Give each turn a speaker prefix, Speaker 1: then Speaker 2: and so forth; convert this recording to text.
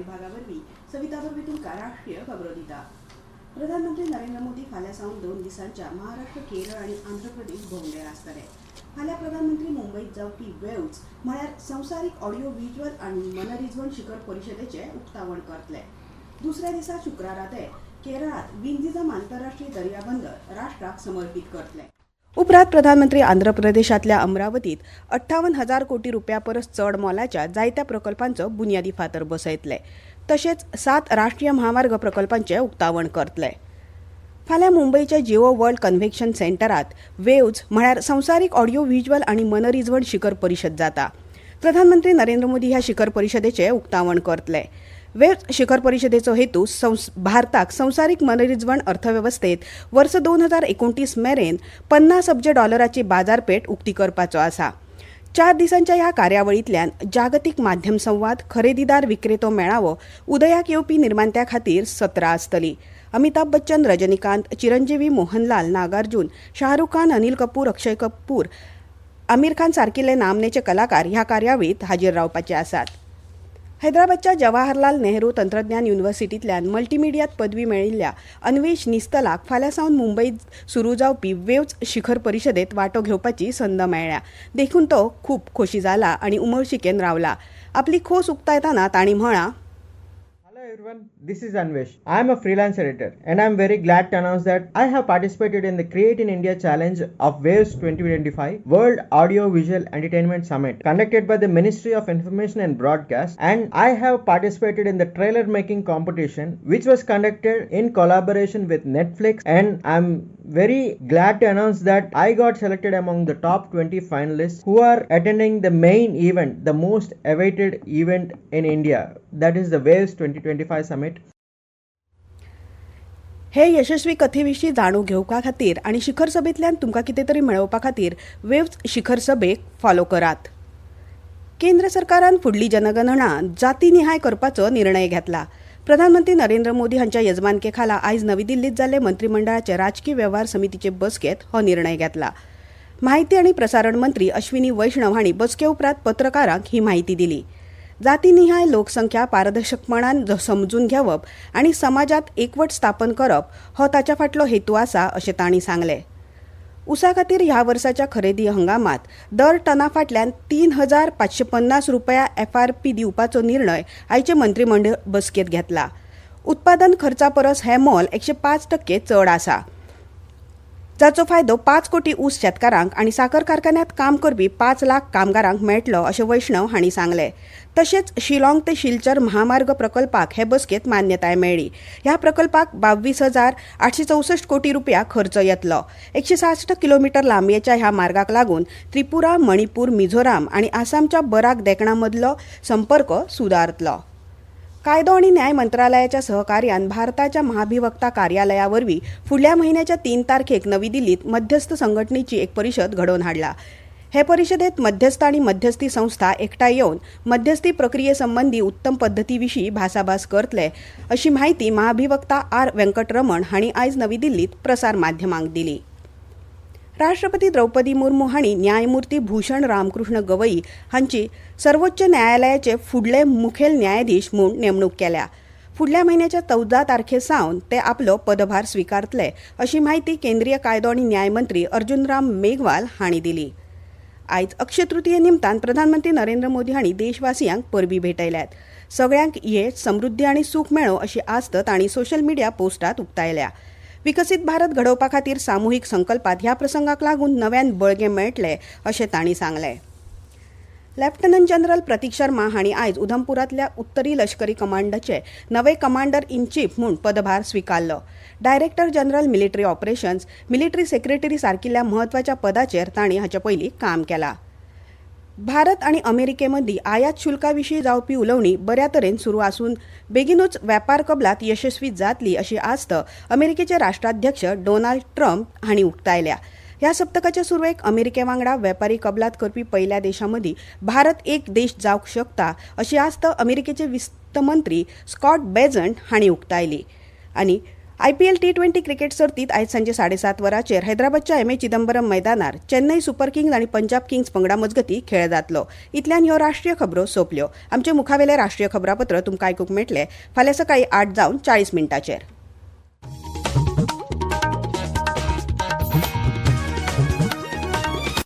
Speaker 1: विभागावरवी सविता बरवेतुलकार राष्ट्रीय खबरो दिता। प्रधानमंत्री नरेंद्र मोदी फाल्यां सावन 2 दिसांच्या महाराष्ट्र, केरळ आणि आंध्र प्रदेश भोंवडेर आसतले। फाल्यां प्रधानमंत्री मुंबईत जावपी वेव्ज म्हळ्यार संवसारीक ऑडिओ व्हिज्युअल आणि मनरिजवण शिखर परिशदेचे उक्तावण करतले। दुसऱ्या दिसा शुक्रारा ते केरळात विंझीजम आंतरराष्ट्रीय दर्याबंदर राष्ट्राक समर्पित करतले। उपरांत प्रधानमंत्री आंध्र प्रदेशातल्या अमरावतीत 58,000 कोटी रुपया परस चड मोलाच्या जायत्या प्रकल्पांचो बुन्यादी फातर बसयतले। तशेंच 7 राष्ट्रीय महामार्ग प्रकल्पांचे उक्तावण करतले। फाल्यां मुंबईच्या जिओ वर्ल्ड कन्व्हेन्शन सेंटरात वेव्ज म्हळ्यार संवसारीक ऑडिओ व्हिज्युअल आणि मनरिजवण शिखर परिशद जाता। प्रधानमंत्री नरेंद्र मोदी ह्या शिखर परिशदेचे उक्तावण करतले। वेव्ज शिखर परिशदेचो हेतू भारताक संवसारीक मनरिजवण अर्थव्यवस्थेत वर्ष 2029 मेरेन $50 अब्ज बाजारपेठ उक्ती करपाचो आसा। 4 दिसांच्या ह्या कार्यावळींतल्यान जागतीक माध्यम संवाद, खरेदीदार विक्रेतो मेळावो, उदयाक येवपी निर्मात्यां खातीर सत्रां आसतलीं। अमिताभ बच्चन, रजनीकांत, चिरंजीवी, मोहनलाल, नागार्जुन, शाहरुख खान, अनिल कपूर, अक्षय कपूर, आमिर खान सारकिले नामनेचे कलाकार ह्या कार्यावळीत हाजीर रावपाचे आसात। हैदराबादच्या जवाहरलाल नेहरू तंत्रज्ञान युनिव्हर्सिटींतल्यान मल्टीमिडियात पदवी मेळिल्ल्या अन्वेश निस्तलाक फाल्यां सावन मुंबईत सुरू जावपी वेव्ज शिखर परिशदेत वांटो घेवपाची संद मेळ्ळ्या। देखून तो खूब खोशी जाला आनी उमळशिकेन रावला। आपली खोस उक्तायतना तांणी म्हळां,
Speaker 2: Hello everyone, this is Anvesh. I am a freelance editor and I am very glad to announce that I have participated in the Create in India Challenge of Waves 2025 World Audio Visual Entertainment Summit conducted by the Ministry of Information and Broadcast, and I have participated in the trailer making competition which was conducted in collaboration with Netflix, and I am very glad to announce that I got selected among the top 20 finalists who are attending the main event, the most awaited event in India, that is the Waves 2025 Summit.
Speaker 1: हे यशस्वी कथेविशीं जाणून घेवपा खातीर आनी शिखर सभेंतल्यान तुमकां कितें तरी मेळोवपा खातीर वेव्ज शिखर सभेक फॉलो करात। केंद्र सरकारान फुडली जनगणना जातीनिहाय करपाचो निर्णय घेतला। प्रधानमंत्री नरेंद्र मोदी हांच्या येजमानके खाला आयज नवी दिल्लीत जाल्ले मंत्रिमंडळाचे राजकीय वेव्हार समितीचे बसकेत हो निर्णय घेतला। माहिती आनी प्रसारण मंत्री अश्विनी वैष्णव हांणी बसके उपरांत पत्रकारांक ही माहिती दिली। जातीनिहाय लोकसंख्या पारदर्शकपणान समजून घेवप आनी समाजात एकवट स्थापन करप हो ताच्या फाटलो हेतू आसा अशें तांणी सांगलें। उसा खातीर ह्या वर्साच्या खरेदी हंगामात दर टना फाटल्यान 3,550 रुपया FRP दिवपाचो निर्णय आयचे मंत्रिमंडळ बसकेत घेतला। उत्पादन खर्चा परस हे मोल 105% चड आसा, जाचो फायदो 5 कोटी ऊस शेतकारांक आनी साखर कारखान्यांत काम करपी 5 लाख कामगारांक मेळटलो अशें वैष्णव हांणी सांगलें। तशेंच शिलाँग ते शिलचर महामार्ग प्रकल्पाक हे बसकेत मान्यताय मेळ्ळी। ह्या प्रकल्पाक 22,864 कोटी रुपया खर्च येतलो। 160 किलोमीटर लांबयेच्या ह्या मार्गाक लागून त्रिपुरा, मणिपूर, मिझोराम आनी आसामच्या बराक देंकणा मदलो संपर्क सुदारतलो। कायदो आनी न्याय मंत्रालयाच्या सहकार्यान भारताच्या महाभिवक्ता कार्यालयावरवीं फुडल्या म्हयन्याच्या 3 तारखेक नवी दिल्लीत मध्यस्थ संघटनेची एक परिशद घडोवन हाडला। हे परिशदेत मध्यस्थ आनी मध्यस्थी संस्था एकठांय येवन मध्यस्थी प्रक्रिये संबंधी उत्तम पद्दती विशीं भासाभास करतले अशी माहिती महाभिवक्ता R. वेंकटरमण हांणी आयज नवी दिल्लीत प्रसार माध्यमांक दिली। राष्ट्रपती द्रौपदी मुर्मू हांणी न्यायमूर्ती भूषण रामकृष्ण गवई हांची सर्वोच्च न्यायालयाचे फुडले मुखेल न्यायाधीश म्हूण नेमणूक केल्या। फुडल्या म्हयन्याच्या 14 तारखे सावन ते आपलो पदभार स्विकारतले अशी माहिती केंद्रीय कायदो आनी न्याय मंत्री अर्जुन राम मेघवाल हांणी दिली। आयज अक्षय तृतीये निमतान प्रधानमंत्री नरेंद्र मोदी हांणी देशवासियांक परबी भेटयल्यात। सगळ्यांक येस, समृद्धी आनी सूख मेळो अशी आस्त तांणी सोशल मिडिया पोस्टात उक्तायल्या। विकसीत भारत घडोवपा खातीर सामुहीक संकल्पात ह्या प्रसंगाक लागून नव्यान बळगें मेळटलें अशें तांणी सांगलें। लेफ्टनंट जनरल प्रतीक शर्मा हांणी आयज उधमपुरांतल्या उत्तरी लश्करी कमांडाचे नवे कमांडर इन चीफ म्हूण पदभार स्विकारलो। Director general military operations, military secretary सारकिल्ल्या म्हत्वाच्या पदाचेर तांणी हाचे पयलीं काम केलां। भारत आनी अमेरिके मदीं आयात शुल्काविशीं जावपी उलोवणी बऱ्या तरेन सुरू आसून बेगीनूच वेपार कबलात यशस्वी जातली अशी आस्त अमेरिकेचे राष्ट्राध्यक्ष डोनाल्ड ट्रम्प हांणी उक्तायल्या। ह्या सप्तकाच्या सुरवेक अमेरिके वांगडा वेपारी कबलात करपी पयल्या देशांमदीं भारत एक देश जावंक शकता अशी आस्त अमेरिकेचे वित्त मंत्री स्कॉट बेझंट हांणी उक्तायली। आनी IPL T20 क्रिकेट सर्तीत आयज सांजे 7:30 वरांचेर हैदराबादच्या MA चिदंबरम मैदानार चेन्नई सुपर किंग्स आणि पंजाब किंग्स पंगडा मजगती खेळ जातलो. इतल्यान ह्यो राष्ट्रीय खबरो सोंपल्यो. आमचे मुखावेले राष्ट्रीय खबरापत्र तुमकां आयकूंक मेळटले फाल्यां सकाळीं 8:40 मिनटांचेर.